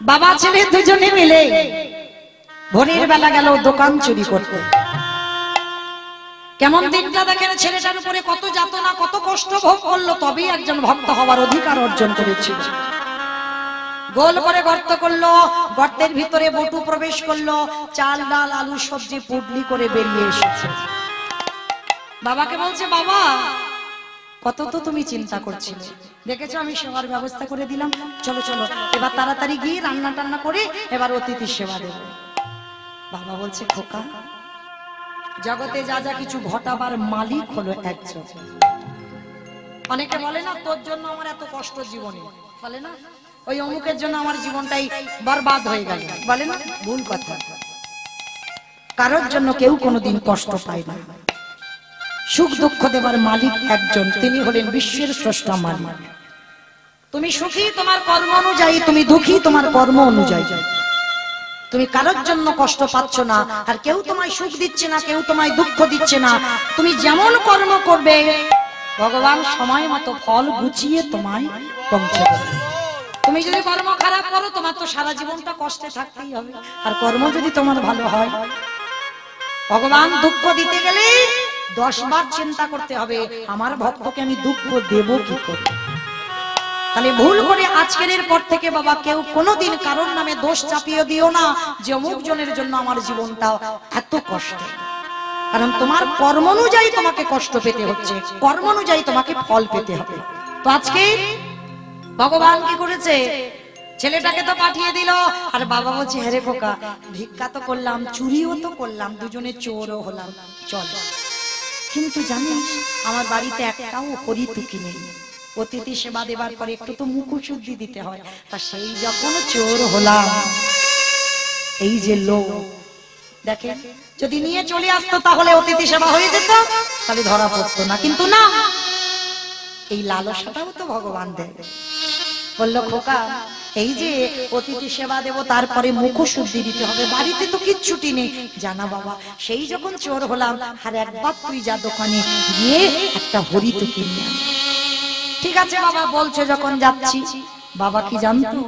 বাবা ছেলে দুজনে মিলে ভোরের বেলা গেল দোকান চুরি করতে। কেমন দিনটা দেখেন, ছেলেটার উপরে কত যাতনা কত কষ্ট ভোগ করলো, তবেই একজন ভক্ত হওয়ার অধিকার অর্জন করেছিল। গোল করে গর্ত করলো, গর্তের ভিতরে বটু প্রবেশ করলো, চাল ডাল আলু সবজি পুডলি করে বেরিয়ে এসেছে। বাবাকে বলছে, বাবা কত তো তুমি চিন্তা করছিলে, দেখেছো আমি সেবার ব্যবস্থা করে দিলাম, চলো চলো এবার তাড়াতাড়ি গিয়ে রান্না টান্না করে এবার অতিথি সেবা দেব। বাবা বলছে, খোকা জগতে যা যা কিছু ঘটাবার মালিক হলো একজন। অনেকে বলে না, তোর জন্য আমার এত কষ্ট জীবনে, বলে না ওই অমুকের জন্য আমার জীবনটাই বরবাদ হয়ে গেল, বলে না, ভুল কথা। কারোর জন্য কেউ কোনোদিন কষ্ট পায় না। সুখ দুঃখ দেবার মালিক একজন, তিনি হলেন বিশ্বের স্রষ্টা মালিক। তুমি সুখী তোমার কর্ম অনুযায়ী, তুমি দুঃখী তোমার কর্ম অনুযায়ী। তুমি কারোর জন্য কষ্ট পাচ্ছ না, আর কেউ তোমায় সুখ দিচ্ছে না, কেউ তোমায় দুঃখ দিচ্ছে না। তুমি যেমন কর্ম করবে ভগবান সময় মতো ফল গুছিয়ে তোমায় পৌঁছে দেবে। তুমি যদি কর্ম খারাপ করো তোমার তো সারা জীবনটা কষ্টে থাকতেই হবে, আর কর্ম যদি তোমার ভালো হয়, ভগবান দুঃখ দিতে গেলে 10 বার চিন্তা করতে হবে আমার ভক্তকে আমি দুঃখ দেব কি করে। তাহলে ভুল করে আজকের পর থেকে বাবা কেউ কোনোদিন কারোর নামে দোষ চাপিয়ে দিও না যে অমুক জনের জন্য আমার জীবনটা এত কষ্ট। কারণ তোমার কর্ম অনুযায়ী তোমাকে কষ্ট পেতে হচ্ছে, কর্ম অনুযায়ী তোমাকে ফল পেতে হবে। তো আজকে ভগবান কি করেছে, ছেলেটাকে তো পাঠিয়ে দিল, আর বাবা বলছে, হ্যাঁ রে খোকা ভিক্ষা তো করলাম, চুরিও তো করলাম, দুজনে চোরও হলাম, চল। কিন্তু জানিস আমার বাড়িতে একটাও হরিতুকি নেই, অতিথি সেবা দেবার পরে একটু তো মুখশুদ্ধি দিতে হয়, তা সেই যখন চোর হলাম, এই যে লোক দেখে যদি নিয়ে চলে আসতো তাহলে অতিথি সেবা হয়ে যেত, তাহলে ধরা পড়তো না। কিন্তু না, এই লালসাটাও তো ভগবান দেয়। বললো, খোকা এই যে অতিথি সেবা দেব তারপরে মুখশুদ্ধি দিতে হবে, বাড়িতে তো কিচ্ছুটি নেই। জানা বাবা সেই যখন চোর হলাম, আর একবার তুই যা দোকানে গিয়ে একটা হরিতুকি নিয়ে। ঠিক আছে বাবা বলছো যখন যাচ্ছি। বাবা কি জানতো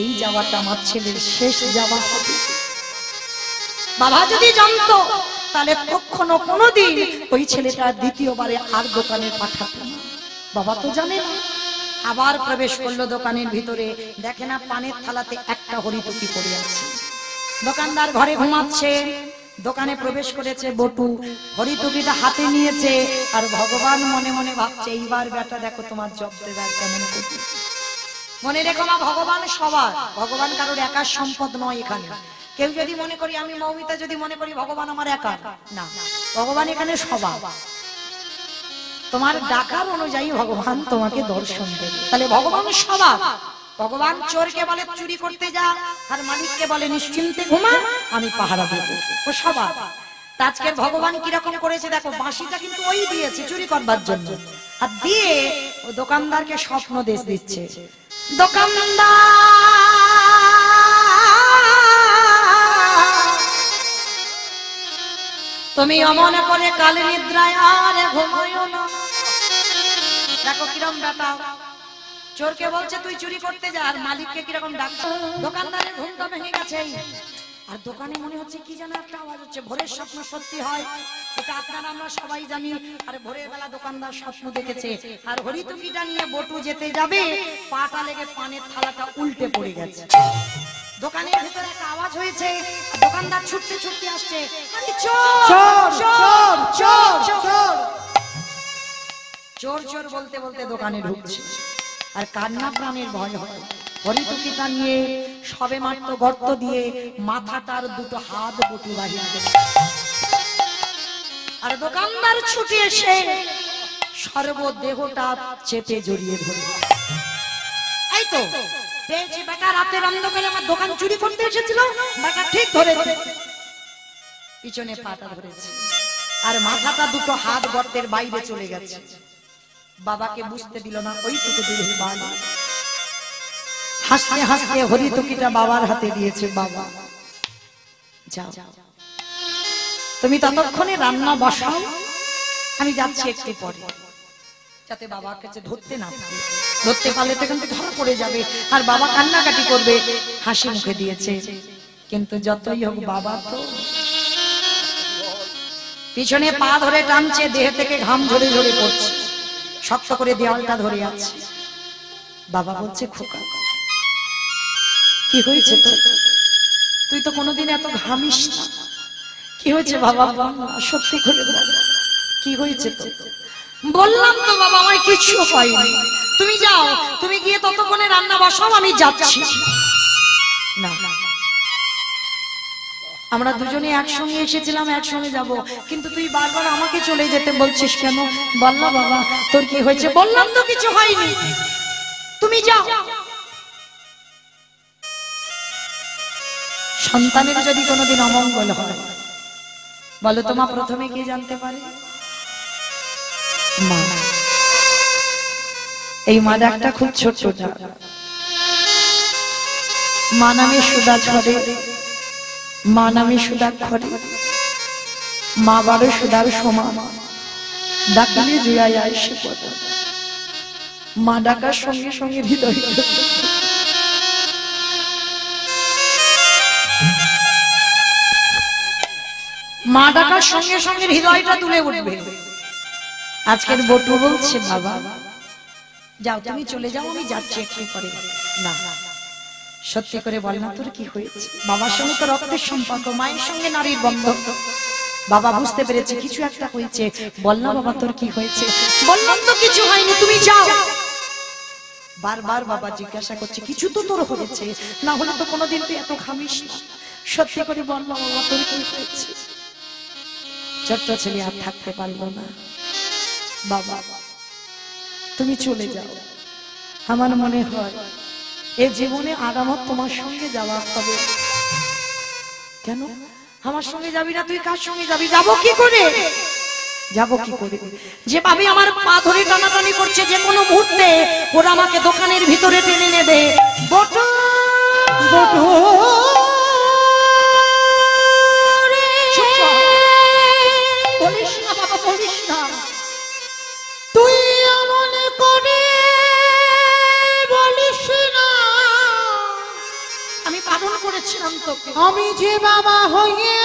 এই যাওয়াটা আমার ছেলের শেষ যাওয়া হবে। বাবা যদি জানতো তাহলে কখনো কোনোদিন ওই ছেলেটা দ্বিতীয়বারে আর দোকানে পাঠাতো না। বাবা তো জানে না। আবার প্রবেশ করলো দোকানের ভিতরে, দেখে না পানের থালাতে একটা হরিতুকি পড়ে আছে। দোকানদার ঘরে ঘুমাচ্ছে, দোকানে প্রবেশ করেছে বটু, হরিতুকিটা হাতে নিয়েছে, আর ভগবান মনে মনে ভাবছে, এইবার বেটা দেখো তোমার জব্দেদার কেমন করবে। মনে রেখো মা, ভগবান সবার, ভগবান কারোর একার সম্পদ নয়। এখানে কেউ যদি মনে করি, আমি মৌমিতা যদি মনে করি ভগবান আমার একা, না, ভগবান এখানে সবার। তোমার ডাকার অনুযায়ী ভগবান তোমাকে দর্শন দেবে। তাহলে ভগবান সবার। ভগবান চোরকে বলে চুরি করতে যা, আর মালিককে বলে নিশ্চিন্তে ঘুমা, আমি পাহারা দেব, ও সবার। আজকের ভগবান কিরকম করেছে দেখো, বাঁশিটা কিন্তু ওই দিয়েছে চুরি করবার জন্য, আর দিয়ে ও দোকানদারকে স্বপ্ন দেশ দিচ্ছে। দোকানদার তুমি অমন করে কালে নিদ্রায় আর ঘুমায়ো না। দেখো কিরকম বেটা, চোরকে বলছে তুই চুরি করতে যা, আর মালিককে কিরকম ডাকছে। দোকানদারের ঘুমটা ভেঙে গেছে, আর দোকানে মনে হচ্ছে কি যেন একটা আওয়াজ হচ্ছে। ভোরের স্বপ্ন সত্যি হয়, এটা আপনারা আমরা সবাই জানি। আর ভোরের বেলা দোকানদার স্বপ্ন দেখেছে, আর হরিতুকিটা নিয়ে বটু যেতে যাবে, পাটা লেগে পানের থালাটা উল্টে পড়ে গেছে। দোকানের ভিতরে একটা আওয়াজ হয়েছে, দোকানদার ছুটতে ছুটতে আসছে, আরে চোর চোর চোর চোর চোর চোর বলতে বলতে দোকানে ঢুকছে, আর কান্না প্রাণের ভয় হয়। হরিতুকিটা নিয়ে সবে মাত্র গর্ত দিয়ে মাথাটার দুটো হাত বটু বাহির করে, আর দোকানদার ছুটে এসে সর্বদেহটা চেপে জড়িয়ে ধরে। এই তো পেয়েছি বেটা, রাতের অন্ধকারে আমার দোকান চুরি করতে এসেছিল, বেটা ঠিক ধরেছে, পিছনে পাটা ধরেছে, আর মাথাটা দুটো হাত গর্তের বাইরে চলে গেছে। বাবাকে বুঝতে দিল না, ওইটুকু দূরে বাবা হাসতে হাসতে হরিতুকিটা বাবার হাতে দিয়েছে। বাবা যাও, তুমি ততক্ষণে রান্না বসাও, আমি যাচ্ছি একটু পরে, যাতে বাবার কাছে ধরতে না পারে। ধরতে পারলে তো কিন্তু ধরা পড়ে যাবে, আর বাবা কান্নাকাটি করবে। হাসি মুখে দিয়েছে, কিন্তু যতই হোক বাবা তো। পিছনে পা ধরে টানছে, দেহ থেকে ঘাম ঝরে ঝরে পড়ছে, শক্ত করে দেওয়ালটা ধরে আছে। বাবা বলছে, খোকা কি হয়েছে তো? তুই তো কোনোদিন এত ঘামিস না, কি হয়েছে বাবা? সত্যি করে বল, কি হয়েছে তো? বললাম তো বাবা, আমার কিছু হয়নি। তুমি যাও, তুমি গিয়ে ততক্ষণে রান্না বসাও, আমি যাচ্ছি। না, আমরা দুজনে একসঙ্গে এসেছিলাম, একসঙ্গে যাব, কিন্তু তুই বারবার আমাকে চলে যেতে বলছিস কেন? বললাম বাবা, তোর কি হয়েছে? বললাম তো কিছু হয়নি, তুমি যাও। সন্তানের যদি কোনোদিন অমঙ্গল হয়, বলো তো মা প্রথমে কে জানতে পারে? মা। এই মা ডাকটা খুব ছোট, মা নামে সুদা ঝরে, মা নামে সুদা খরে, মা বারো সুদার সমান, ডাকলে জুড়াই আইসে পড়ে। মা ডাকার সঙ্গে সঙ্গে হৃদয়, মা ডাকার সঙ্গে সঙ্গে হৃদয়টা তুলে উঠবে। আজকের বটু বলছে, বাবা যাও, তুমি চলে যাও, আমি যাচ্ছি একটু করে। না, সত্যি করে বল না, তোর কি হয়েছে? বাবার সঙ্গে তো রক্তের সম্পর্ক, মায়ের সঙ্গে নারীর বন্ধন। বাবা বুঝতে পেরেছে কিছু একটা হয়েছে। বল না বাবা, তোর কি হয়েছে? বললাম তো কিছু হয়নি, তুমি যাও। বারবার বাবা জিজ্ঞাসা করছে, কিছু তো তোর হয়েছে, না হলে তো কোনোদিন তুই এত ঘামিস না। সত্যি করে বল না বাবা, তোর কি হয়েছে? ছোট্ট ছেলে আর থাকতে পারলো না। বাবা তুমি চলে যাও, আমার মনে হয় এ জীবনে আর আমার তোমার সঙ্গে যাওয়া হবে। কেন আমার সঙ্গে যাবি না? তুই কার সঙ্গে যাবি? যাবো কি করে? যাবো কি করে? যেভাবে আমার পা ধরে টানাটানি করছে, যে কোনো মুহূর্তে ওরা আমাকে দোকানের ভিতরে টেনে নেবে। বটু বটু বলিস না বাবা, বলিস না। তুই এমন করে বলিস না, আমি বারণ করেছিলাম তোকে। আমি যে বাবা হয়ে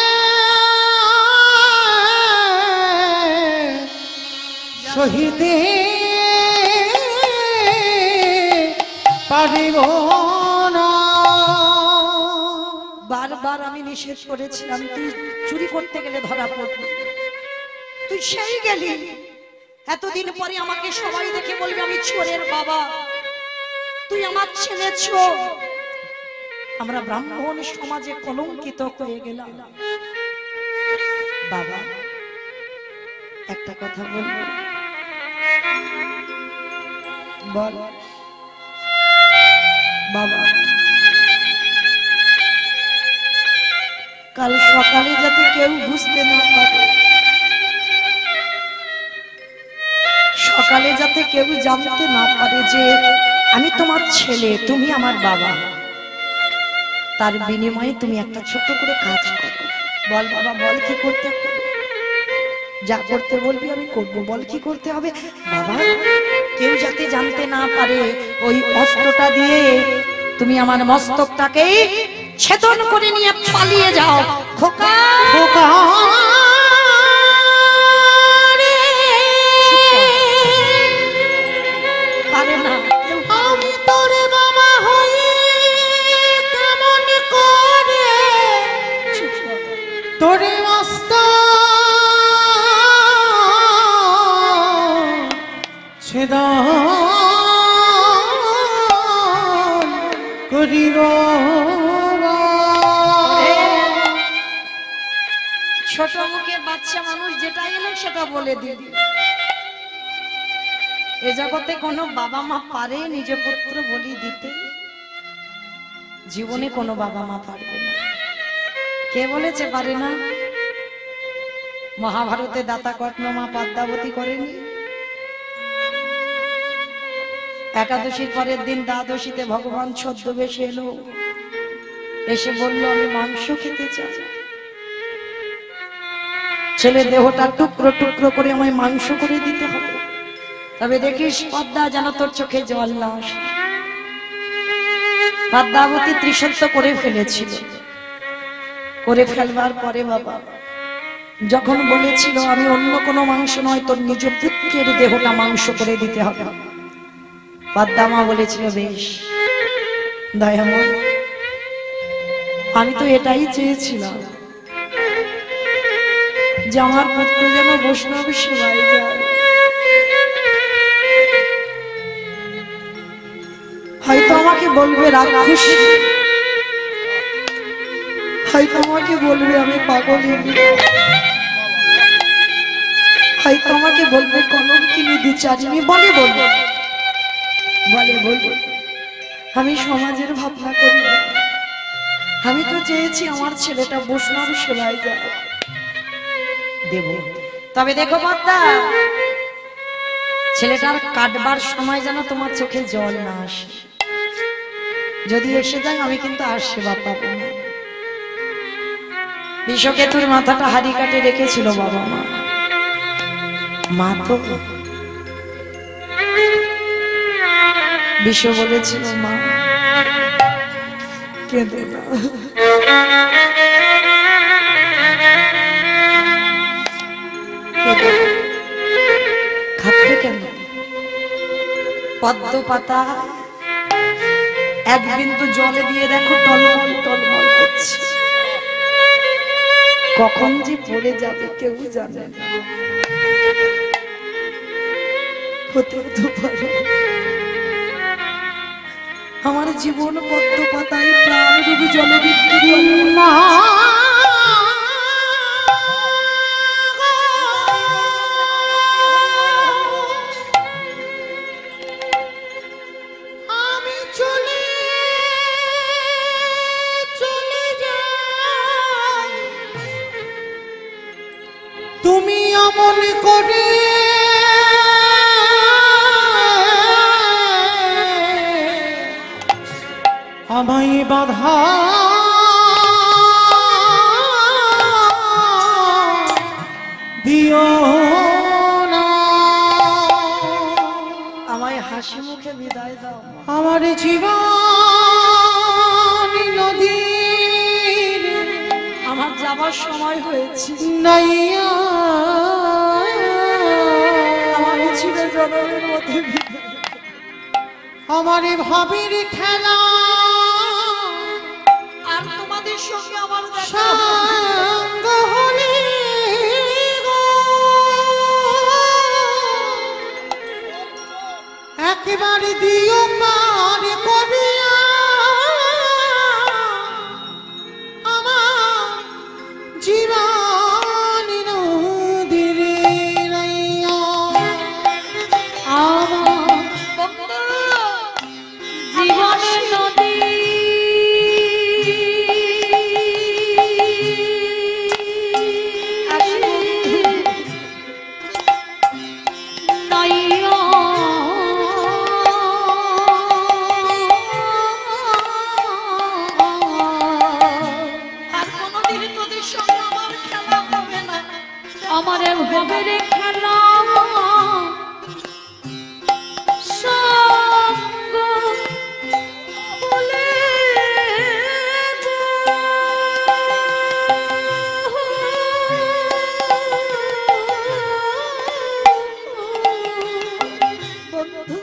সহিতে পারিব না। বারবার আমি নিষেধ করেছিলাম, তুই চুরি করতে গেলে ধরা পড়বি, তুই সেই গেলি। এতদিন পরে আমাকে সবাই দেখে বলবে আমি চোরের বাবা, তুই আমার ছেলে চোর। আমরা ব্রাহ্মণ সমাজে কলঙ্কিত হয়ে গেলাম। বাবা একটা কথা বলবো? বল বাবা। কাল সকালে যাতে কেউ বুঝতে না পারে, সকালে যাতে কেউ জানতে না পারে যে আমি তোমার ছেলে, তুমি আমার বাবা, তার বিনিময়ে তুমি একটা ছোট্ট করে কাজ করো। বল বাবা, বল কি করতে হবে? যা করতে বলবি আমি করব, বল কি করতে হবে? বাবা কেউ যাতে জানতে না পারে, ওই অস্ত্রটা দিয়ে তুমি আমার মস্তকটাকে ছেদন করে নিয়ে পালিয়ে যাও। খোকা খোকা পারে না। আমি তোরে বাবা হই কেমন করে তোরে মস্তক ছেদন করিব। ছোট মুখে বাচ্চা মানুষ যেটা এলো সেটা বলে দিবি। এ জগতে কোনো বাবা মা পারে নিজ পুত্র বলি দিতে? জীবনে কোনো বাবা মা পারবে না। কে বলেছে পারে না? মহাভারতে দাতা কর্ণমা পদ্মাবতী করেনি? একাদশীর পরের দিন দ্বাদশীতে ভগবান ছদ্মবেশে এলো, এসে বলল আমি মাংস খেতে চাই। ছেলে দেহটা টুকরো টুকরো করে আমায় মাংস করে দিতে হবে। তবে দেখিস পদ্মা যেন তোর চোখে জল না আসে। পদ্মাবতী ত্রিসত্য করে ফেলেছিল, করে ফেলবার পরে বাবা যখন বলেছিল আমি অন্য কোনো মাংস নয় তোর নিজ পুত্রের দেহটা মাংস করে দিতে হবে, পদ্মা মা বলেছিল বেশ দয়াময়, আমি তো এটাই চেয়েছিলাম যে আমার পুত্র যেন বৈষ্ণব সেবায় যায়। হয়তো আমাকে বলবে রাক্ষস, হয়তো আমাকে বলবে আমি পাগলিনী, হয়তো আমাকে বলবে কলঙ্কিনী দ্বিচারিণী, বলে বলবো, বলে বলবো, আমি সমাজের ভাবনা করি না। আমি তো চেয়েছি আমার ছেলেটা বৈষ্ণব সেবায় যায়, দেব। তবে দেখো পদ্মা, ছেলেটার কাটবার সময় যেন তোমার চোখে জল না আসে, যদি এসে যায় আমি কিন্তু আর সেবা পাবো না। বিষকেতুর মাথাটা হাড়ি কাটে রেখেছিল বাবা মা, মা তো বিষ বলেছিল মা কেঁদো না, খাচ্ছে কেন? পদ্ম পাতা এক বিন্দু জলে দিয়ে দেখো টলমল টলমল করছে, কখন যে পড়ে যাবে কেউ জানে না। হতে তো পারে আমার জীবন পদ্ম পাতায় প্রাণ রূপ জলে বিদ্যুৎ না। তুমি অমন করে আমায় বাধা দিও না, আমায় হাসি মুখে বিদায় দাও। আমার জীবন নদীর আমার যাবার সময় হয়েছে, নাইয়া আমার ছিল জনমের মধ্যে আমার ভাবির খেলা, আর তোমাদের সঙ্গে আমার সঙ্গ হলে একেবারে দিও পার করিয়া আমার জীবন নদীর নাইয়া, আমার জীবনের নদী আমার ভবের খেলা সঙ্গ বলে বন্ধু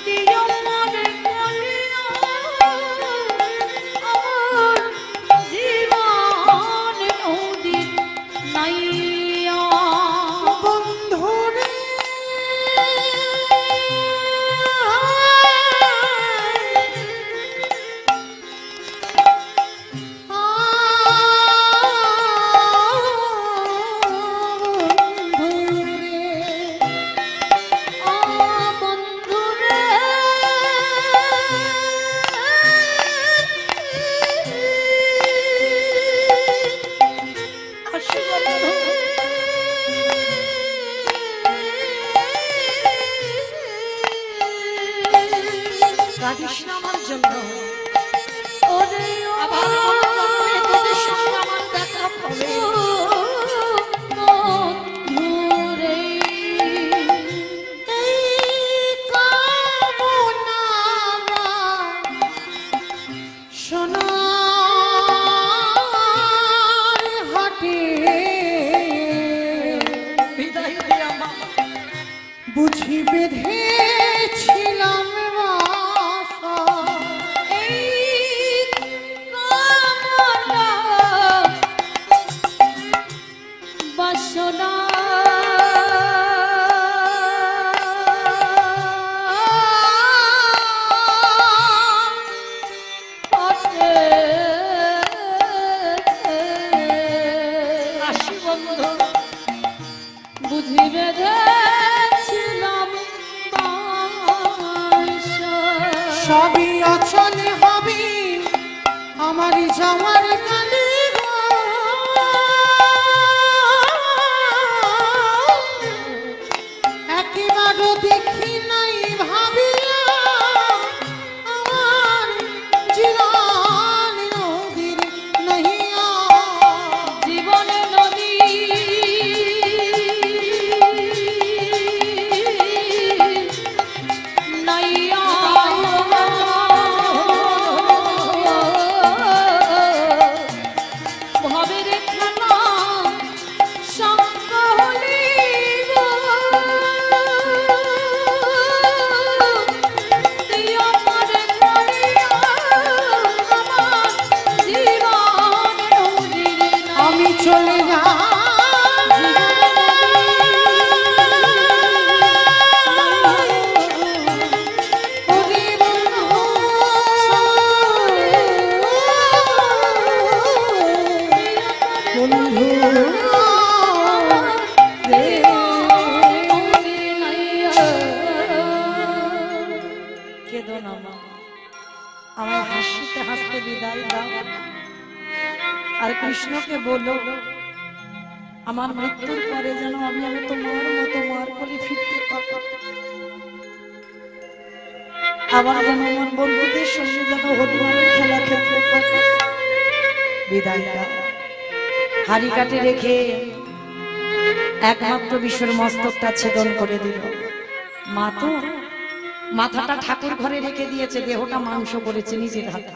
দিও মনে বলিয়া আমার জীবন নদী নাইয়া। সোনার হাটে বিদায় দিয়া মা বুঝি বেঁধেছিলাম বাসা। এই কামনা বাসনা আসি বন্ধু বুঝি বেঁধেছিলাম বাসা। সবই অচল হবে আমার যাওয়ার কালে গো। একেবারও দেখি নাই ভাবিয়া আমার জীবন নদীর নহিয়া। জীবনে নদী নাইয়া ভবের খেলা সঙ্গ হলি গো। তুই আমার ধরিয়া আমার জীবন নদীর আমি চলে যা কেঁদো না মা, আমার হাসিতে হাসতে বিদায় দাও। আর কৃষ্ণকে বলো আমার মৃত্যুর পরে যেন আমি তোমার মতো মার কোলে ফিরতে পারবো, আবার যেন আমার বন্ধুদের সঙ্গে যেন হরিনামের খেলা খেলতে পারবো। বিদায় দাও। হাড়ি কাটে রেখে একমাত্র বিশ্বর মস্তকটা ছেদন করে দিল। মা তো মাথাটা ঠাকুর ঘরে রেখে দিয়েছে, দেহটা মাংস করেছে নিজের হাতে।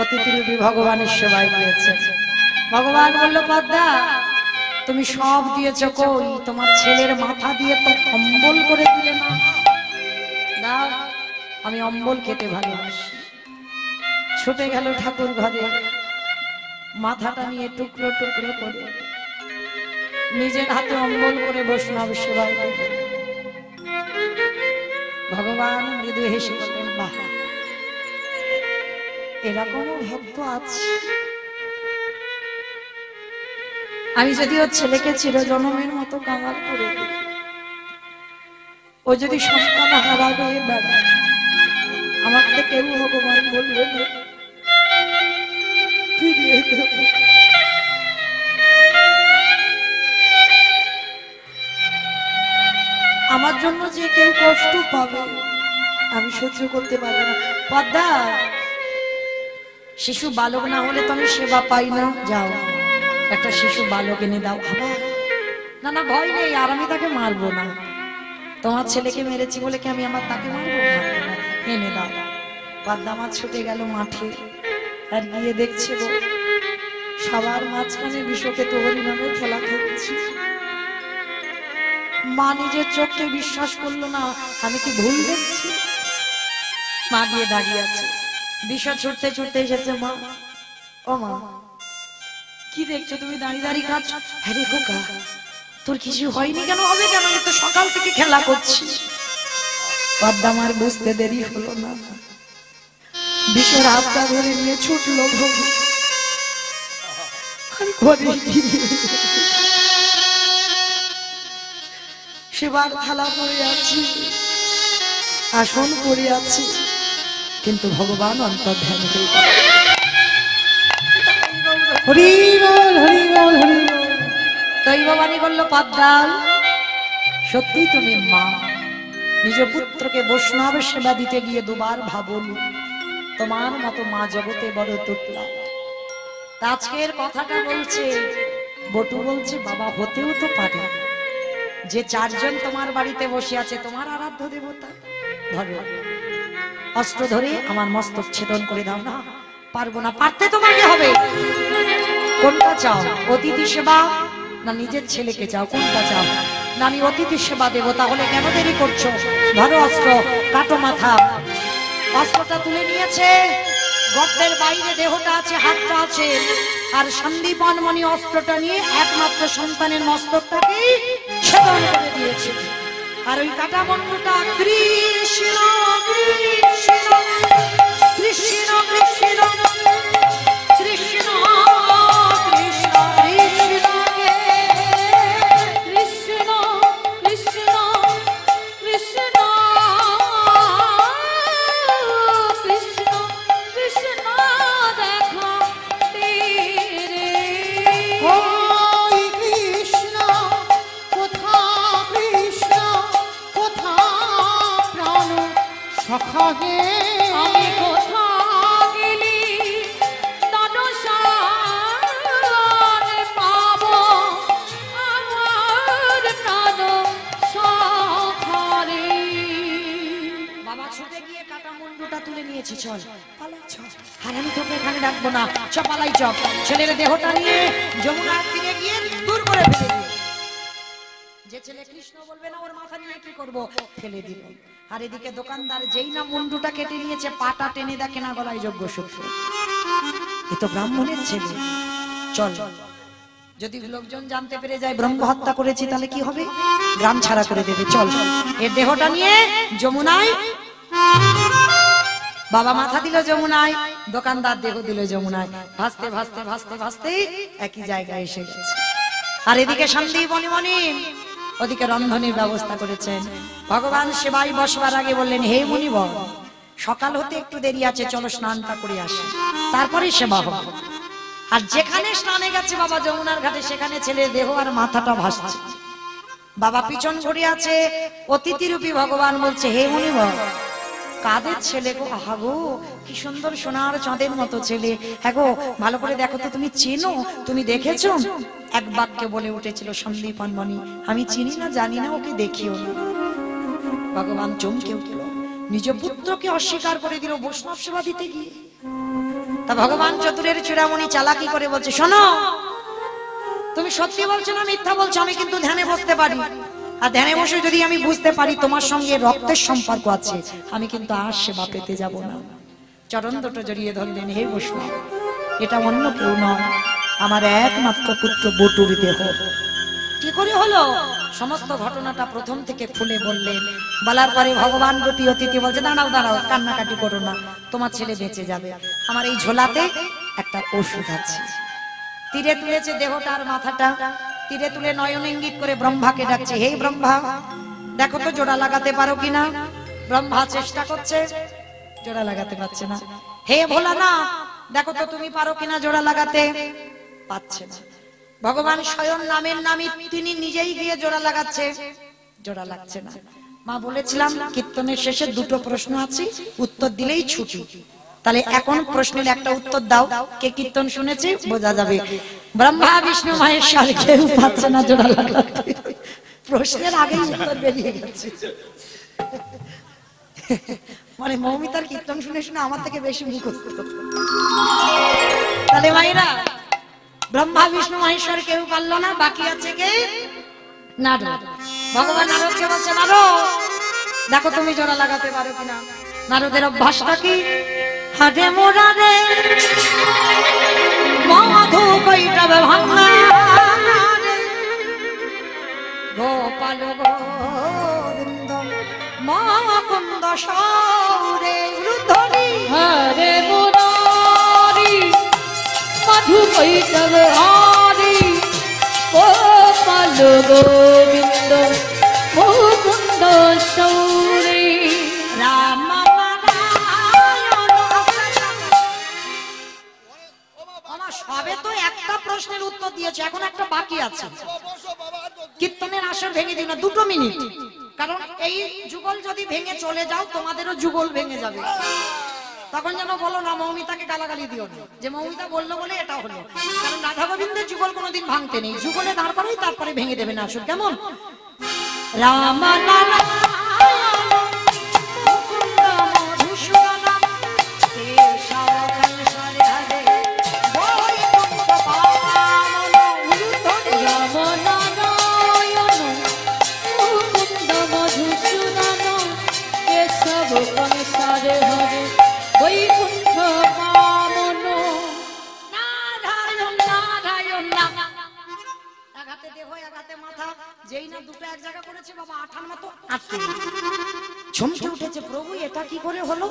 অতিথিরূপী ভগবানের সেবায় দিয়েছে। ভগবান বলল, পদ্মা তুমি সব দিয়েছ, কই তোমার ছেলের মাথা দিয়ে তো অম্বল করে দিলে না। দাও, আমি অম্বল খেতে ভালোবাসি। ছুটে গেল ঠাকুর ঘরে, মাথাটা নিয়ে টুকরো টুকরো করে নিজের হাতে অম্বল করে বৈষ্ণব সেবায় দিল। ভগবান মৃদু হেসে বললেন, বাহ, এরকমও ভক্ত আছে। আমি যদি ওর ছেলেকে চিরজনমের মতো কাঙাল করে দিই, ও যদি সন্তান হারা হয়ে বেড়ায়, আমাকে তো কেউ ভগবান বলবে না, ফিরিয়ে দেব। আমার জন্য যে কেউ কষ্ট পাবে আমি সহ্য করতে পারবো না। পদ্মা, শিশু বালক না হলে তো আমি সেবা পাই না। যাও, একটা শিশু বালক এনে দাও। আবার না না, ভয় নেই, আর আমি তাকে মারবো না। তোমার ছেলেকে মেরেছি বলে কি আমি আমার তাকে মারবো না? এনে দাও। পদ্মা মা ছুটে গেল মাঠে, আর গিয়ে দেখছে গো সবার মাঝখানে বিশ্বকে তো হরিনামের খেলা খেলছি। মা নিজের চোখকে বিশ্বাস করলো না, আমি কি ভুল দেখছি? মা গিয়ে দাঁড়িয়ে আছে, বিশ্ব ছুটতে ছুটতে এসেছে। মা, ও মা, কি দেখছো তুমি দাঁড়িয়ে দাঁড়িয়ে কাজ? হ্যাঁ রে খোকা, তোর কিছু হয়নি কেন? হবে কেন? আমি তো সকাল থেকে খেলা করছি। পদ্মা মার বুঝতে দেরি হলো না, বিশ্বর হাতটা ধরে নিয়ে ছুটলো ঘরে। ঘরে গিয়ে সেবার থালা পড়ে আছি, আসন পড়ে আছি, কিন্তু ভগবান অন্তর্ধান হয়ে গেল। হরি বল, হরি বল, হরি বল। দৈববাণী বলল, পদ্মাল, সত্যি তুমি মা, নিজ পুত্রকে বৈষ্ণব সেবা দিতে গিয়ে দুবার ভাবনি, তোমার মতো মা জগতে বড় তুটলা। আজকের কথাটা বলছে বটু, বলছে বাবা হতেও তো পারে যে চারজন তোমার বাড়িতে বসে আছে তোমার আরাধ্য দেবতা। ধরো অস্ত্র ধরে আমার মস্তক ছেদন করে দাও না। পারবো না। পারতে তোমাকে হবে। কোনটা চাও, অতিথি সেবা না নিজের ছেলেকে চাও? কোনটা চাও? না আমি অতিথি সেবা দেবো। তাহলে কেন দেরি করছো? ধরো অস্ত্র, কাটো মাথা। অস্ত্রটা তুলে নিয়েছে, গর্তের বাইরে দেহটা আছে, হাতটা আছে, আর সন্দীপনমণি অস্ত্রটা নিয়ে একমাত্র সন্তানের মস্তকটাকে ছেদন করে দিয়েছে। আর ওই কাটা মন্ত্রটা কৃষ্ণ কৃষ্ণ কৃষ্ণ কৃষ্ণ কৃষ্ণ কৃষ্ণ কৃষ্ণকে কৃষ্ণ কৃষ্ণ কৃষ্ণ কৃষ্ণ কৃষ্ণ দেখা তেরে। ওই কৃষ্ণ কোথা, কৃষ্ণ কোথা প্রাণ সখা হে। আমি কোথা গেলি দনশান পাবো আমার প্রাণ সখারে। বাবা ছুটে গিয়ে কাটা মুন্ডুটা তুলে নিয়েছি, চল পালাই চল। আর আমি তোকে এখানে রাখবো না, চ পালাই চল। ছেলের দেহটা নিয়ে যমুনার তীরে গিয়ে দূর করে ফেলে দিল। যে ছেলে কৃষ্ণ বলবে না ওর মাথা নিয়ে কি করবো, ফেলে দিল। আর এদিকে দোকানদার যেই না মুন্ডুটা কেটে নিয়েছে, পাটা টেনে দেখে না গলায় যোগ্যসূত্র। এ তো ব্রাহ্মণের ছেলে। চল, যদি লোকজন জানতে পেরে যায় ব্রহ্ম হত্যা করেছি তাহলে কি হবে? গ্রাম ছাড়া করে দেবে। চল, এর দেহটা নিয়ে যমুনায়। বাবা মাথা দিল যমুনায়, দোকানদার দেহ দিল যমুনায়। ভাসতে ভাসতে ভাসতে ভাসতে একই জায়গায় এসে গেছে। আর এদিকে সন্দীপনমণি ওদিকে রন্ধনের ব্যবস্থা করেছেন। ভগবান সেবাই বসবার আগে বললেন, হে মুনিবর, সকাল হতে একটু দেরি আছে, চলো স্নানটা করে আসি, তারপরে সেবা হবে। আর যেখানে স্নানে গেছে বাবা যমুনার ঘাটে, সেখানে ছেলের দেহ আর মাথাটা ভাসছে। বাবা পিছন ঘুরে আছে, অতিথিরূপী ভগবান বলছে, হে মুনিবর, কাদের ছেলে গো? আহা গো, কি সুন্দর সোনার চাঁদের মতো ছেলে। হ্যাঁ গো, ভালো করে দেখো তো, তুমি চেনো, তুমি দেখেছো? এক বাক্যে বলে উঠেছিল সন্দীপনমণি, আমি চিনি না, জানি না, ওকে দেখিও না। ভগবান চমকে উঠল, নিজ পুত্রকে অস্বীকার করে দিল বৈষ্ণব সেবা দিতে গিয়ে। তা ভগবান চতুরের চূড়ামণি চালাকি করে বলছে, শোনো, তুমি সত্যি বলছো না মিথ্যা বলছো? আমি কিন্তু ধ্যানে বসতে পারি, আর ধ্যানে বসে যদি আমি বুঝতে পারি তোমার সঙ্গে রক্তের সম্পর্ক আছে, আমি কিন্তু আর সেবা পেতে যাব না। চরণ দুটো জড়িয়ে ধরলেন, হে বৈষ্ণব, এটা অন্য কেউ নয়, আমার একমাত্র পুত্র বটুর দেহ। কি করে হলো? সমস্ত ঘটনাটা প্রথম থেকে খুলে বললেন। বলার পরে ভগবান গোপী অতিথি বলছে, দাঁড়াও দাঁড়াও, কান্নাকাটি করো না, তোমার ছেলে বেঁচে যাবে। আমার এই ঝোলাতে একটা ওষুধ আছে। তীরে তুলেছে দেহটা আর মাথাটা, তীরে তুলে নয়ন ইঙ্গিত করে ব্রহ্মাকে ডাকছে, হে ব্রহ্মা, দেখো তো জোড়া লাগাতে পারো কিনা। ব্রহ্মা চেষ্টা করছে, জোড়া লাগাতে পারছে না। হে ভোলানাথ, দেখো তো তুমি পারো কিনা জোড়া লাগাতে, পাচ্ছে না। ভগবান স্বয়ং নামের নামী তিনি নিজেই গিয়ে জোড়া লাগাচ্ছে, জোড়া লাগছে না। মা বলেছিলাম কীর্তনের শেষে দুটো প্রশ্ন আছে, উত্তর দিলেই ছুটি। তাহলে এখন প্রশ্নের একটা উত্তর দাও, কে কীর্তন শুনেছে বোঝা যাবে। ব্রহ্মা বিষ্ণু মহেশ্বর কেউ পাচ্ছে না জোড়া লাগাতে, প্রশ্নের আগেই উত্তর বেরিয়ে গেছে। মানে মৌমিতার কীর্তন শুনে শুনে আমার থেকে বেশি মুখস্থ। তাহলে ভাইরা, ব্রহ্মা বিষ্ণু মহেশ্বর কেউ পারলো না, বাকি আছে কে? নারদ। ভগবান নারদকে বলছে, নারদ, দেখো তুমি জোড়া লাগাতে পারো কিনা। নারদের অভ্যাসটা কি? হাটে মোরা রে মধু কইটাবে ভাঙা গোপাল গোবিন্দ মুকুন্দ সৌরে রুদ্ধনি। হরে মুরারি মধু কৈতব হারি গোপাল গোবিন্দ মুকুন্দ সৌরে। রাম সবে তো একটা প্রশ্নের উত্তর দিয়েছে, এখন একটা বাকি আছে। কীর্তনের আসর ভেঙে দিও না, 2 মিনিট, কারণ এই যুগল যদি ভেঙে চলে যাও তোমাদেরও যুগল ভেঙে যাবে। তখন যেন বলো না মৌমিতাকে গালাগালি দিও না, যে মৌমিতা বললো বলে এটা হলো। কারণ রাধা গোবিন্দের যুগল কোনোদিন ভাঙতে নেই, যুগলে দাঁড় করাই তারপরে ভেঙে দেবে না আসর। কেমন? রাম মুকুন্দ মধুসূদন কেশব কি করে হলো?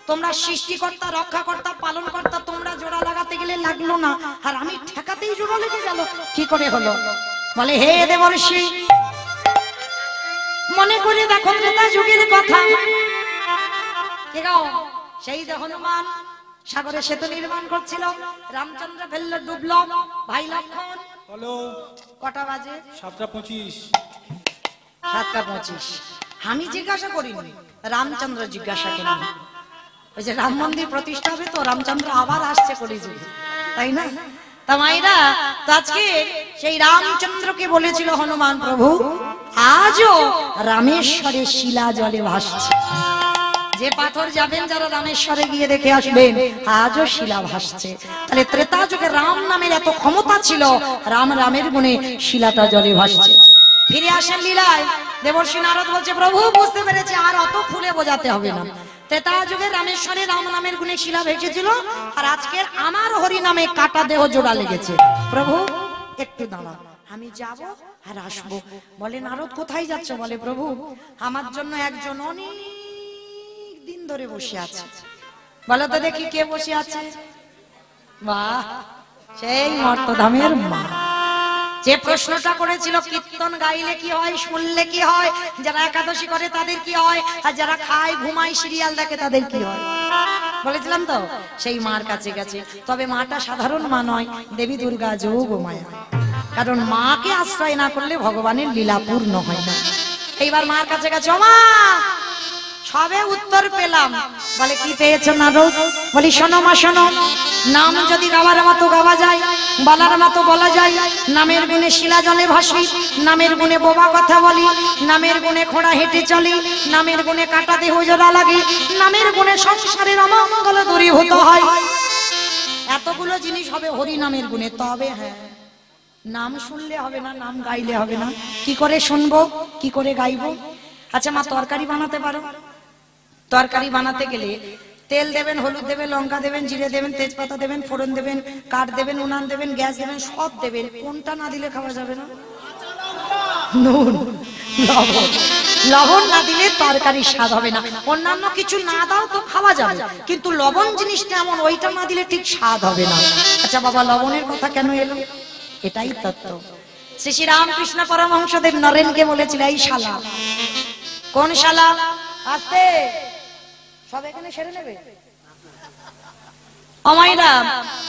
তোমরা সৃষ্টিকর্তা, রক্ষাকর্তা, পালনকর্তা, তোমরা জোড়া লাগাতে গেলে লাগলো না, আর আমি ঠেকাতেই জোড়া লেগে গেল, কি করে হলো? বলে হে দেবর্ষি, মনে করে দেখো ত্রেতা যুগের কথা। কে গো? সেই যে হনুমান সাগরে সেতু নির্মাণ করছিল, রামচন্দ্র ফেললো, ডুবলো। ভাই লক্ষণ, হ্যালো, কটা বাজে? 7:25। 7:25। আমি জিজ্ঞাসা করিনি, রামচন্দ্র জিজ্ঞাসা করেন। ওই যে রাম মন্দির প্রতিষ্ঠা হবে তো, রামচন্দ্র আবার আসছে কলিযুগে, তাই না? তা মাইরা, তো আজকে সেই রামচন্দ্রকে বলেছিল হনুমান, প্রভু আজও রামেশ্বরে শিলা জলে ভাসছে। যে পাথর যাবেন যারা রামেশ্বরে গিয়ে দেখে আসবেন, আজও শিলা ভাসছে। তাহলে ত্রেতা যুগে রাম নামের এত ক্ষমতা ছিল, রাম রামের গুণে শিলাটা জলে ভাসছে। ফিরে আসেন লীলায়, দেবর্ষি নারদ বলছে, প্রভু বুঝতে পেরেছে, আর অত খুলে বোঝাতে হবে না। ত্রেতা যুগে রামেশ্বরে রাম নামের গুণে শিলা ভেসেছিল, আর আজকের আমার হরি নামে কাটা দেহ জোড়া লেগেছে। প্রভু একটু দাঁড়াও, আমি যাব আর আসবো। বলে নারদ কোথায় যাচ্ছ? বলে প্রভু আমার জন্য একজন অনেক দিন ধরে বসে আছে। বলো তো দেখি কে বসে আছে? বাহ, সেই মর্তধামের মা। যে প্রশ্নটা করেছিল কীর্তন গাইলে কি হয়, শুনলে কি হয়, যারা একাদশী করে তাদের কি হয়, আর যারা খায় ঘুমায় সিরিয়াল দেখে তাদের কি হয়, বলেছিলাম তো, সেই মার কাছে গেছে। তবে মাটা সাধারণ মা নয়, দেবী দুর্গা যোগ মায়া। কারণ মাকে আশ্রয় না করলে ভগবানের লীলা পূর্ণ হয় না। এইবার মার কাছে গেছে, ও মা, সবে উত্তর পেলাম। বলে কি পেয়েছো নারদ? বলি শোনো মা শোনো, নাম যদি গাওয়ার মতো গাওয়া যায়, বলার মতো বলা যায়, নামের গুণে শিলা জলে ভাসি, নামের গুণে বোবা কথা বলি, নামের গুণে খোঁড়া হেঁটে চলি, নামের গুণে কাটা দেহ জোড়া লাগে, নামের গুণে সংসারের অমঙ্গল দূরীভূত হয়। এতগুলো জিনিস হবে হরি নামের গুণে। তবে হ্যাঁ, নাম শুনলে হবে না, নাম গাইলে হবে না। কি করে শুনবো, কি করে গাইবো? আচ্ছা মা, তরকারি বানাতে পারো? তরকারি বানাতে গেলে তেল দেবেন, হলুদ দেবেন, লঙ্কা দেবেন, জিরে দেবেন, তেজপাতা দেবেন, ফোড়ন দেবেন, কাঠ দেবেন, উনান দেবেন, গ্যাস দেবেন, সব দেবেন। কোনটা না দিলে খাওয়া যাবে না? নুন, লবণ। লবণ না দিলে তরকারির স্বাদ হবে না। অন্যান্য কিছু না দাও তো খাওয়া যাবে, কিন্তু লবণ জিনিসটা এমন, ওইটা না দিলে ঠিক স্বাদ হবে না। আচ্ছা বাবা, লবণের কথা কেন এলো? এটাই তত্ত্ব। শ্রী রামকৃষ্ণ পরমহংসদেব নরেনকে বলেছিল, এই শালা। কোন শালা? আসতে সব এখানে সেরে নেবে। অমাইরা,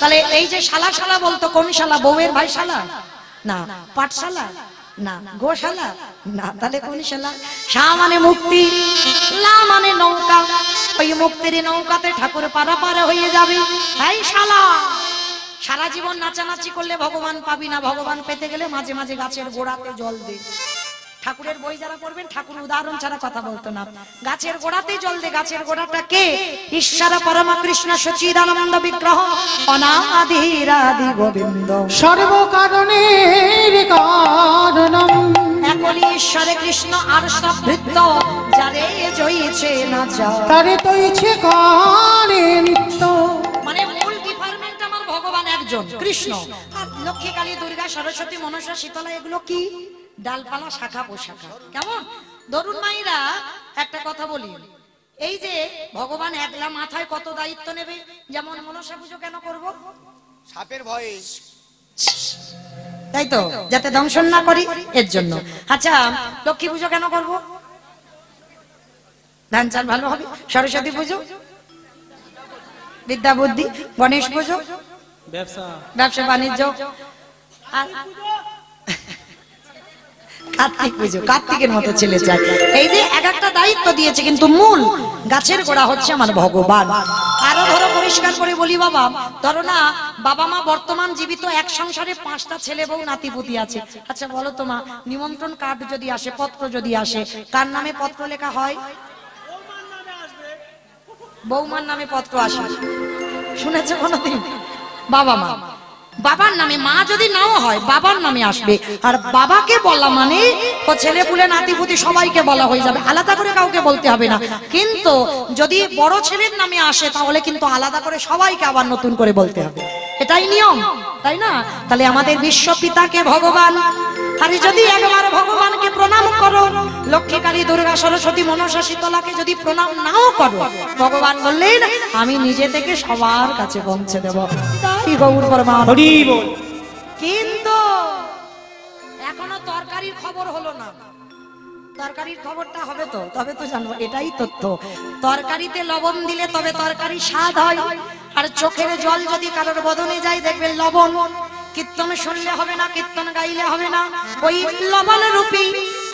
তাহলে এই যে শালা শালা বলতো, কোন শালা? বউয়ের ভাই শালা না, পাঠশালা না, গোশালা না, তাহলে কোন শালা? শা মানে মুক্তি, লা মানে নৌকা। ওই মুক্তির নৌকাতে ঠাকুর পারাপার হয়ে যাবে। এই শালা, সারা জীবন নাচানাচি করলে ভগবান পাবি না। ভগবান পেতে গেলে মাঝে মাঝে গাছের গোড়াতে জল দে। ঠাকুরের বই যারা পড়বেন, ঠাকুর উদাহরণ ছাড়া কথা বলতো না। গাছের গোড়াতে জল দে। গাছের গোড়াটা কে? ঈশ্বর পরম কৃষ্ণ সচিদানন্দ বিগ্রহ অনাদিরাদি গোবিন্দ, সর্বকারণের কারণম, একলি ঈশ্বরে কৃষ্ণ আর সব ভৃত্য, যারে জয়ছে না যা তারে তৈছে কারে নিত্য। মানে মূল ডিপার্টমেন্ট আমার ভগবান একজন, কৃষ্ণ। আর লক্ষ্মী, কালী, দুর্গা, সরস্বতী, মনসা, শীতলা, এগুলো কি? ডালপালা, শাখা পোশাখা। কেমন? ধরুন মাইরা একটা কথা বলি, এই যে ভগবান একলা মাথায় কত দায়িত্ব নেবে। যেমন মনসা পুজো কেন করব? সাপের ভয়ে। তাই তো, যাতে দংশন না করি, এর জন্য। আচ্ছা, লক্ষ্মী পুজো কেন করব? ধান চাল ভালো হবে। সরস্বতী পুজো বিদ্যা বুদ্ধি। গণেশ পুজো ব্যবসা, ব্যবসা বাণিজ্য। আর কার্তিক পুজো, কার্তিকের মতো ছেলে চাই। এই যে এক একটা দায়িত্ব দিয়েছে, কিন্তু মূল গাছের গোড়া হচ্ছে আমার ভগবান। আরো ধরো পরিষ্কার করে বলি বাবা, ধরো না বাবা মা বর্তমান জীবিত, এক সংসারে 5টা ছেলে বউ নাতিপুতি আছে। আচ্ছা বলো তো মা, নিমন্ত্রণ কার্ড যদি আসে, পত্র যদি আসে, কার নামে পত্র লেখা হয়? বৌমার নামে পত্র আসে। শুনেছো কোনোদিন? বাবা মা, বাবার নামে। মা যদি নাও হয়, বাবার নামে আসবে। আর বাবাকে বলা মানে ও ছেলে পুলে নাতিপুতি সবাইকে বলা হয়ে যাবে, আলাদা করে কাউকে বলতে হবে না। কিন্তু যদি বড় ছেলের নামে আসে, তাহলে কিন্তু আলাদা করে সবাইকে আবার নতুন করে বলতে হবে। এটাই নিয়ম, তাই না? তাহলে আমাদের বিশ্ব পিতাকে ভগবান আর যদি একবার ভগবানকে প্রণাম করো, লক্ষ্মী, কালী, দুর্গা, সরস্বতী, মনসা, শীতলাকে যদি প্রণাম নাও করো, ভগবান বললেন আমি নিজে থেকে সবার কাছে পৌঁছে দেব। তাই গৌর পরমাত্মা। হরি বল। কিন্তু এখনো তরকারির খবর হলো না। তরকারির খবরটা হবে তো, তবে তো জানবো। এটাই তথ্য। তরকারিতে লবণ দিলে তবে তরকারি স্বাদ হয়। আর চোখের জল যদি কারোর বদনে যায় দেখবেন লবণ। কীর্তন শুনলে হবে না, কীর্তন গাইলে হবে না। ওই লবণ রূপী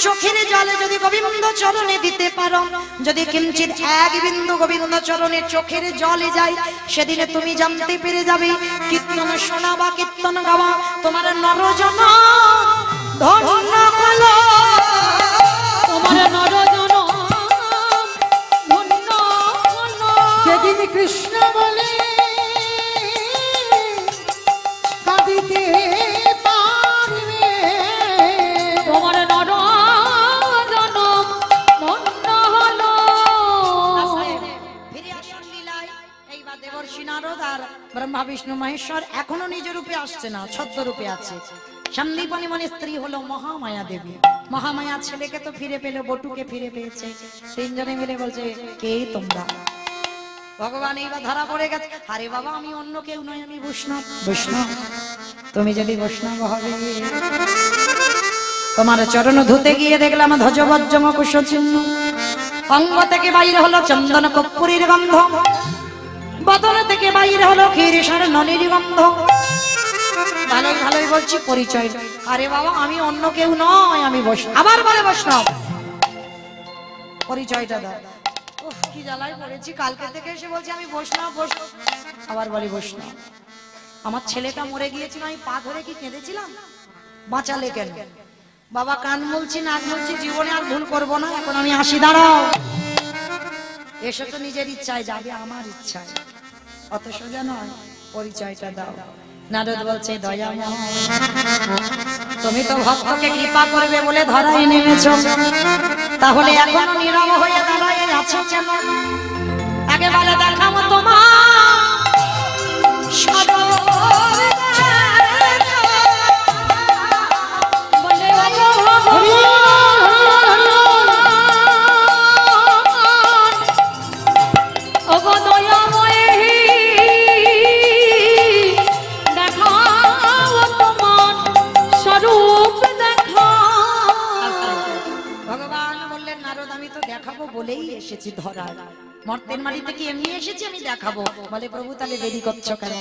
চোখের জলে যদি গোবিন্দ চরণে দিতে পারো, যদি কিঞ্চিত এক বিন্দু গোবিন্দ চরণে চোখের জলে যায়, সেদিনে তুমি জানতে পেরে যাবে কীর্তন শোনা বা কীর্তন গাওয়া তোমার নরজন ধন্য হলো। তোমার নরজন ধন্য হলো। যেদিন কৃষ্ণ বলে কাঁদিতে পারবে, তোমার নরজন ধন্য হলো। ফিরে আসুন লীলায়। এইবার দেবর্ষি নারদ আর ব্রহ্মা বিষ্ণু মহেশ্বর এখনো নিজ রূপে আসছে না, ছদ্ম রূপে আছে। সন্দীপনী মানে স্ত্রী হলো মহামায়া দেবী। মহামায়া ছেলেকে তো ফিরে পেল, বটুকে ফিরে পেয়েছে। তিনজনে মিলে বলছে কে তোমরা? ভগবান এইবার ধরা পড়ে গেছে। আরে বাবা আমি অন্য কেউ নয়, আমি বৈষ্ণব। বৈষ্ণব? তুমি যদি বৈষ্ণব হবে, তোমার চরণ ধুতে গিয়ে দেখলাম ধ্বজবজ্জম কুশ চিহ্ন, অঙ্গ থেকে বাইরে হলো চন্দন কর্পূরের গন্ধ, বদন থেকে বাইরে হলো ক্ষীরেশ্বর ননীর গন্ধ। ভালোই ভালোই বলছি পরিচয়। আরে বাবা আমি অন্য কেউ নয়, আমি বৈষ্ণব। আবার বলে বৈষ্ণব। পরিচয়টা দাও। উফ কি জ্বালায় পড়েছি, কালকে থেকে এসে বলছি আমি বৈষ্ণব বৈষ্ণব, আবার বলি বৈষ্ণব। আমার ছেলেটা মরে গিয়েছিল, আমি পা ধরে কি কেঁদেছিলাম? বাঁচালে কেন? বাবা কান মুলছি, নাক মুলছি, জীবনে আর ভুল করবো না, এখন আমি আসি। দাঁড়াও, এসেছো নিজের ইচ্ছায়, যাবে আমার ইচ্ছায়, অত সোজা নয়। পরিচয়টা দাও। নারদ বলছে দয়াময়, তুমি তো ভক্তকে কৃপা করবে বলে ধরায় নেমেছো, তাহলে এখনো নীরব হয়ে দাঁড়ায় আছো কেন? আগে বলে দেখাবো তোমার বলে ওগো দয়াময় দেখাও তোমার স্বরূপ দেখাও। ভগবান বললেন নারদ আমি তো দেখাবো বলেই এসেছি ধরায়, মর্তের মাটি থেকে এমনি এসেছি, আমি দেখাবো। বলে প্রভু তাহলে দেরি করছো কেন?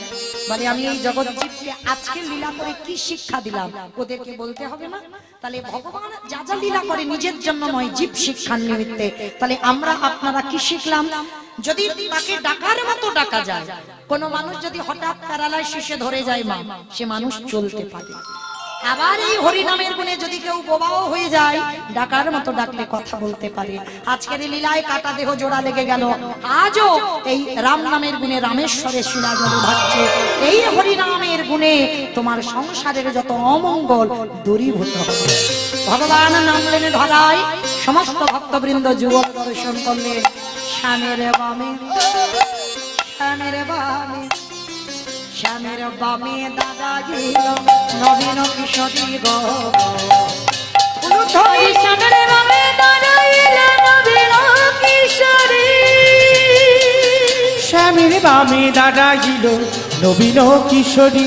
বলে আমি এই জগৎ জীবকে আজকে লীলা করে কি শিক্ষা দিলাম ওদেরকে বলতে হবে না? তাহলে ভগবান যা যা লীলা করে নিজের জন্য নয়, জীব শিক্ষার নিমিত্তে। তাহলে আমরা আপনারা কি শিখলাম? যদি তাকে ডাকার মতো ডাকা যায়, কোন মানুষ যদি হঠাৎ প্যারালাইসিসে ধরে যায় মা, সে মানুষ চলতে পারে। আবার এই হরি নামের গুণে যদি কেউ বোবাও হয়ে যায়, ডাকার মতো ডাকলে কথা বলতে পারে। আজকের এই লীলায় কাটা দেহ জোড়া লেগে গেল, আজও এই রাম নামের গুণে রামেশ্বরের শিলা জল ভাসছে। এই হরি নামের গুণে তোমার সংসারের যত অমঙ্গল দূরীভূত হবে। ভগবান নামলেন ধরায়, সমস্ত ভক্তবৃন্দ যুবক দর্শন করলেন। শ্যামের বামে, শ্যামের বামে, শ্যামের বামে দাদা গিল নবীন কিশোরী গো। শ্যামের বামে দাঁড়াইল নবীন কিশোরী। শ্যামের বামে দাঁড়াইল নবীন কিশোরী,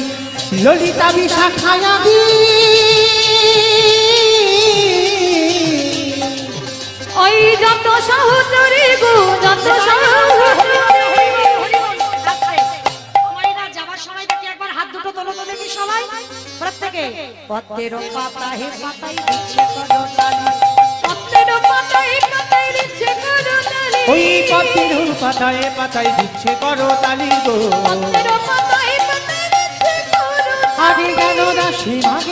ললিতা বিশাখায়া দি ওই যত সহচরী গো, যত সহচরী। পদ্মের পাতায় পাতায় দিচ্ছে করতালি, পদ্মের পাতায় পাতায় দিচ্ছে করতালি। ওই পদ্মের পাতায় পাতায় দিচ্ছে করতালি গো। পদ্মের পাতায় পাতায় দিচ্ছে করতালি। আগে গেল দাসী মাগে